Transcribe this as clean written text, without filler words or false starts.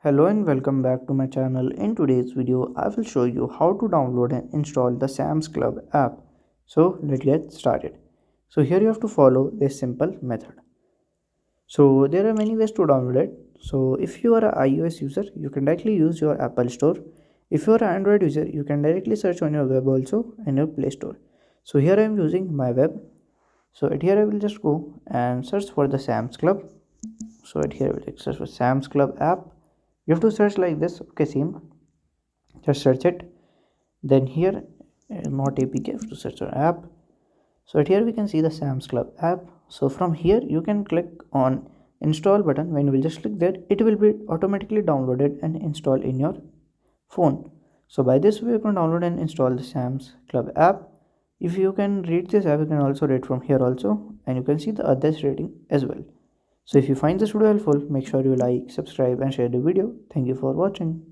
Hello and welcome back to my channel. In today's video, I will show you how to download and install the Sam's Club app. So let's get started. So here you have to follow this simple method. So there are many ways to download it. So if you are an iOS user, you can directly use your Apple Store. If you are an Android user, you can directly search on your web also and your Play Store. So here I am using my web. So at here I will just go and search for the Sam's Club. So at here I will search for Sam's Club app. You have to search like this. Okay, same, just search it. Then here not apk, you have to search our app. So at here we can see the Sam's Club app. So from here you can click on install button. When you will just click there, it will be automatically downloaded and installed in your phone. So by this way you can download and install the Sam's Club app. If you can read this app, you can also read from here also, and you can see the others rating as well. So if you find this video helpful, make sure you like, subscribe and share the video. Thank you for watching.